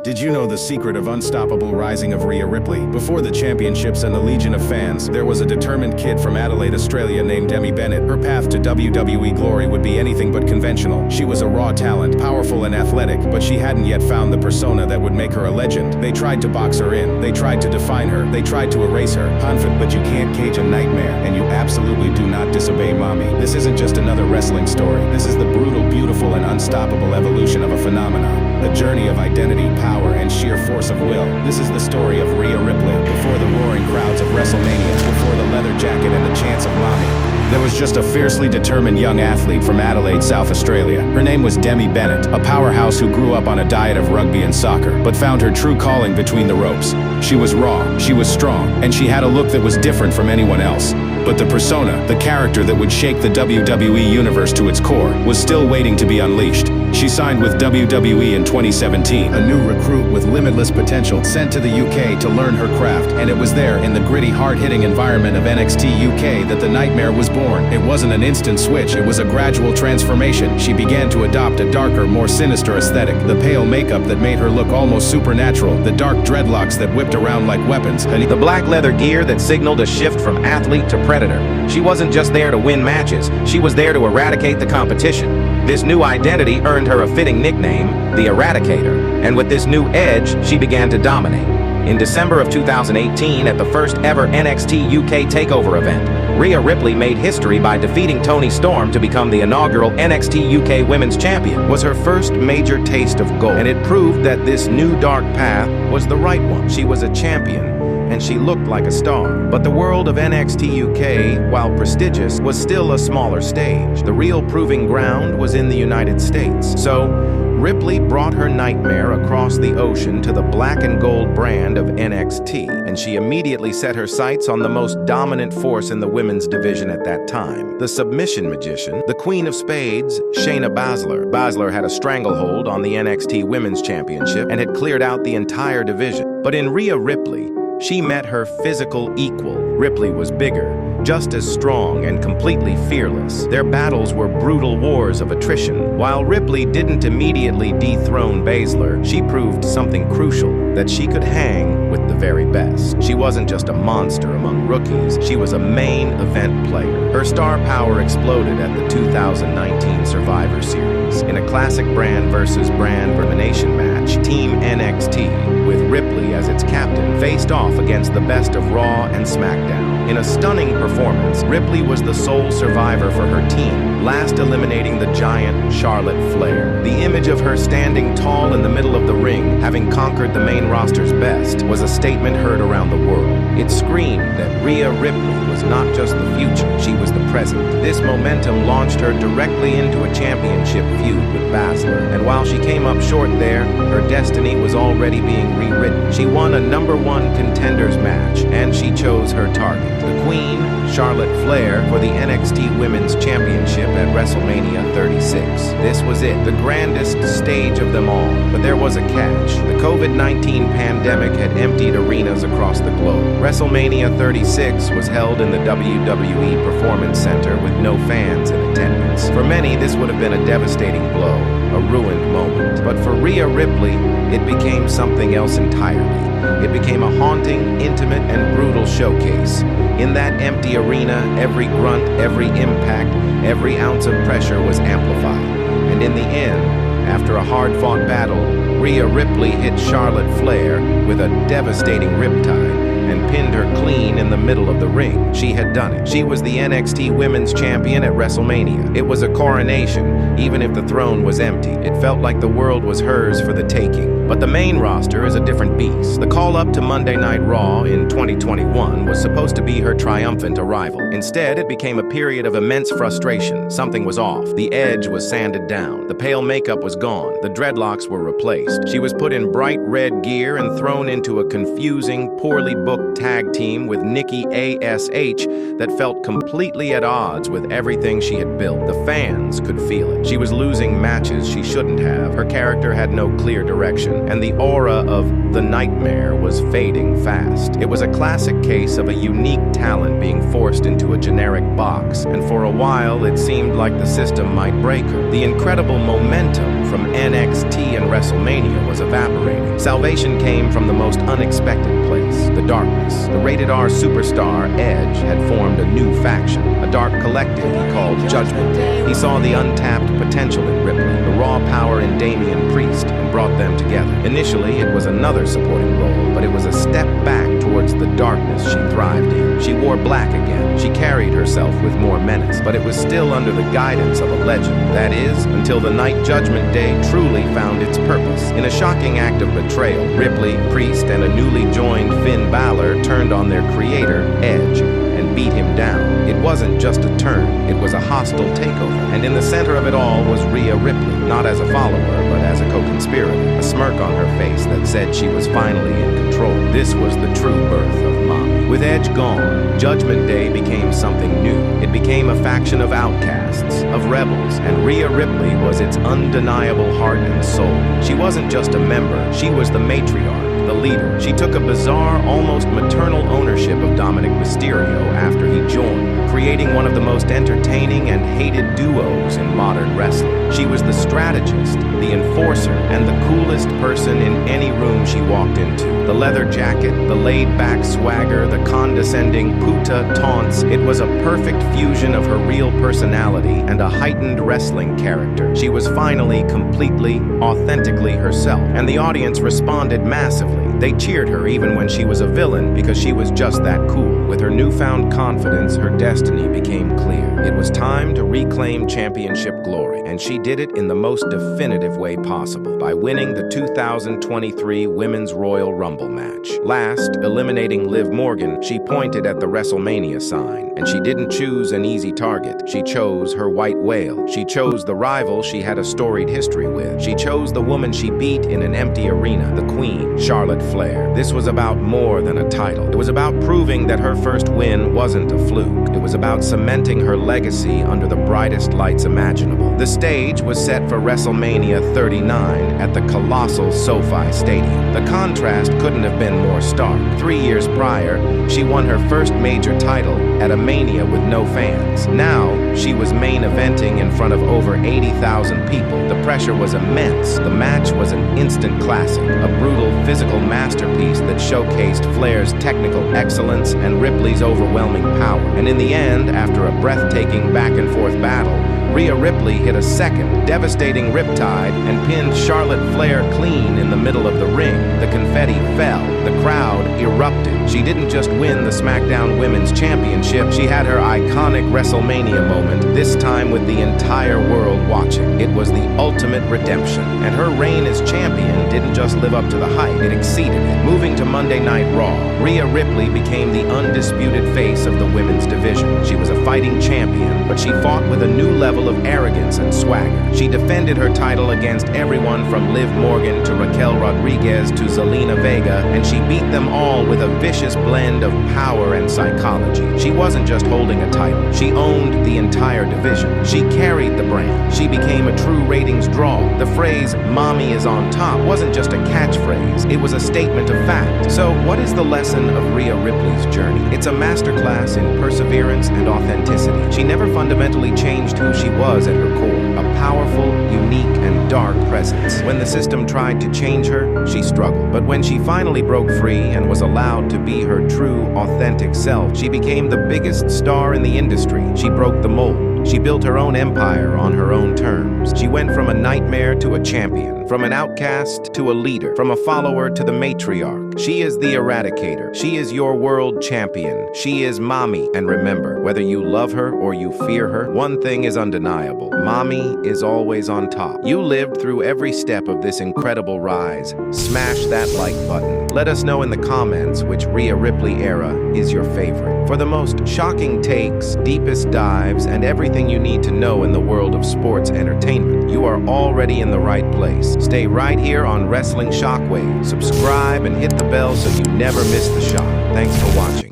Did you know the secret of unstoppable rising of Rhea Ripley? Before the championships and the legion of fans, there was a determined kid from Adelaide, Australia named Demi Bennett. Her path to WWE glory would be anything but conventional. She was a raw talent, powerful and athletic, but she hadn't yet found the persona that would make her a legend. They tried to box her in, they tried to define her, they tried to erase her. Confident, but you can't cage a nightmare, and you absolutely do not disobey Mami. This isn't just another wrestling story. This is the brutal, beautiful, and unstoppable evolution of a phenomenon. A journey of identity, power, and sheer force of will. This is the story of Rhea Ripley, before the roaring crowds of WrestleMania, before the leather jacket and the chants of Mami. There was just a fiercely determined young athlete from Adelaide, South Australia. Her name was Demi Bennett, a powerhouse who grew up on a diet of rugby and soccer, but found her true calling between the ropes. She was raw, she was strong, and she had a look that was different from anyone else. But the persona, the character that would shake the WWE Universe to its core, was still waiting to be unleashed. She signed with WWE in 2017, a new recruit with limitless potential, sent to the UK to learn her craft, and it was there, in the gritty, hard-hitting environment of NXT UK, that the nightmare was born. It wasn't an instant switch, it was a gradual transformation. She began to adopt a darker, more sinister aesthetic, the pale makeup that made her look almost supernatural, the dark dreadlocks that whipped around like weapons, and the black leather gear that signaled a shift from athlete to predator. She wasn't just there to win matches, she was there to eradicate the competition. This new identity earned her a fitting nickname, the Eradicator, and with this new edge, she began to dominate. In December of 2018, at the first ever NXT UK TakeOver event, Rhea Ripley made history by defeating Toni Storm to become the inaugural NXT UK Women's Champion. It was her first major taste of gold, and it proved that this new dark path was the right one. She was a champion, and she looked like a star. But the world of NXT UK, while prestigious, was still a smaller stage. The real proving ground was in the United States. So, Ripley brought her nightmare across the ocean to the black and gold brand of NXT, and she immediately set her sights on the most dominant force in the women's division at that time, the submission magician, the Queen of Spades, Shayna Baszler. Baszler had a stranglehold on the NXT Women's Championship and had cleared out the entire division. But in Rhea Ripley, she met her physical equal. Ripley was bigger, just as strong and completely fearless. Their battles were brutal wars of attrition. While Ripley didn't immediately dethrone Baszler, she proved something crucial, that she could hang with the very best. She wasn't just a monster among rookies, she was a main event player. Her star power exploded at the 2019 Survivor Series. In a classic brand versus brand elimination match, Team NXT, with Ripley as its captain, faced off against the best of Raw and SmackDown. In a stunning performance, Ripley was the sole survivor for her team, last eliminating the giant Charlotte Flair. The image of her standing tall in the middle of the ring, having conquered the main roster's best, was a statement heard around the world. It screamed that Rhea Ripley was not just the future, she was the present. This momentum launched her directly into a championship feud with Baszler, and while she came up short there, her destiny was already being rewritten. She won a #1 contenders match, and she chose her target, the Queen, Charlotte Flair, for the NXT Women's Championship at WrestleMania 36. This was it, the grandest stage of them all. But there was a catch. The COVID-19 pandemic had emptied arenas across the globe. WrestleMania 36 was held in the WWE Performance Center with no fans in attendance. For many, this would have been a devastating blow, a ruined moment. But for Rhea Ripley, it became something else entirely. It became a haunting, intimate, and brutal showcase. In that empty arena, every grunt, every impact, every ounce of pressure was amplified. And in the end, after a hard-fought battle, Rhea Ripley hit Charlotte Flair with a devastating riptide and pinned her clean in the middle of the ring. She had done it. She was the NXT Women's Champion at WrestleMania. It was a coronation, even if the throne was empty. It felt like the world was hers for the taking. But the main roster is a different beast. The call-up to Monday Night Raw in 2021 was supposed to be her triumphant arrival. Instead, it became a period of immense frustration. Something was off. The edge was sanded down. The pale makeup was gone. The dreadlocks were replaced. She was put in bright red gear and thrown into a confusing, poorly booked tag team with Nikki ASH that felt completely completely at odds with everything she had built. The fans could feel it. She was losing matches she shouldn't have. Her character had no clear direction, and the aura of the Nightmare was fading fast. It was a classic case of a unique talent being forced into a generic box, and for a while it seemed like the system might break her. The incredible momentum from NXT and WrestleMania was evaporating. Salvation came from the most unexpected place, the darkness. The rated-R superstar Edge had formed a new faction, a dark collective he called Judgment Day. He saw the untapped potential in Ripley, the raw power in Damian Priest, and brought them together. Initially, it was another supporting role, but it was a step back towards the darkness she thrived in. She wore black again. She carried herself with more menace, but it was still under the guidance of a legend. That is, until the night Judgment Day truly found its purpose. In a shocking act of betrayal, Ripley, Priest, and a newly joined Finn Balor turned on their creator, Edge, and beat him down. It wasn't just a turn, it was a hostile takeover. And in the center of it all was Rhea Ripley, not as a follower, but as a co-conspirator, a smirk on her face that said she was finally in control. This was the true birth of Mami. With Edge gone, Judgment Day became something new. It became a faction of outcasts, of rebels, and Rhea Ripley was its undeniable heart and soul. She wasn't just a member, she was the matriarch, the leader. She took a bizarre, almost maternal ownership of Dominic Mysterio after he joined, creating one of the most entertaining and hated duos in modern wrestling. She was the strategist, the enforcer, and the coolest person in any room she walked into. The leather jacket, the laid-back swagger, the condescending puta taunts. It was a perfect fusion of her real personality and a heightened wrestling character. She was finally, completely, authentically herself, and the audience responded massively. They cheered her even when she was a villain because she was just that cool. With her newfound confidence, her destiny became clear. It was time to reclaim championship glory, and she did it in the most definitive way possible, by winning the 2023 Women's Royal Rumble match. Last, eliminating Liv Morgan, she pointed at the WrestleMania sign, and she didn't choose an easy target. She chose her white whale. She chose the rival she had a storied history with. She chose the woman she beat in an empty arena, the Queen, Charlotte Flair. This was about more than a title. It was about proving that her first win wasn't a fluke. It was about cementing her legacy under the brightest lights imaginable. The stage was set for WrestleMania 39 at the colossal SoFi Stadium. The contrast couldn't have been more stark. 3 years prior, she won her first major title at a Mania with no fans. Now, she was main eventing in front of over 80,000 people. The pressure was immense. The match was an instant classic, a brutal physical masterpiece that showcased Flair's technical excellence and Ripley's overwhelming power. And in the end, after a breathtaking back-and-forth battle, Rhea Ripley hit a second, devastating riptide and pinned Charlotte Flair clean in the middle of the ring. The confetti fell. The crowd erupted. She didn't just win the SmackDown Women's Championship, she had her iconic WrestleMania moment, this time with the entire world watching. It was the ultimate redemption, and her reign as champion didn't just live up to the hype, it exceeded it. Moving to Monday Night Raw, Rhea Ripley became the undisputed face of the women's division. She was a fighting champion, but she fought with a new level of arrogance and swagger. She defended her title against everyone from Liv Morgan to Raquel Rodriguez to Zelina Vega, and she beat them all with a vicious blend of power and psychology. She wasn't just holding a title, she owned the entire division. She carried the brand. She became a true ratings draw. The phrase, "Mami is on top," wasn't just a catchphrase, it was a statement of fact. So, what is the lesson of Rhea Ripley's journey? It's a masterclass in perseverance and authenticity. She never fundamentally changed who she was at her core, a powerful, unique, and dark presence. When the system tried to change her, she struggled. But when she finally broke free and was allowed to be her true, authentic self, she became the biggest star in the industry. She broke the mold. She built her own empire on her own terms. She went from a nightmare to a champion, from an outcast to a leader, from a follower to the matriarch. She is the Eradicator. She is your world champion. She is Mami. And remember, whether you love her or you fear her, one thing is undeniable. Mami is always on top. You lived through every step of this incredible rise. Smash that like button. Let us know in the comments which Rhea Ripley era is your favorite. For the most shocking takes, deepest dives, and everything you need to know in the world of sports entertainment, you are already in the right place. Stay right here on Wrestling Shockwave. Subscribe and hit the bell so you never miss the shot. Thanks for watching.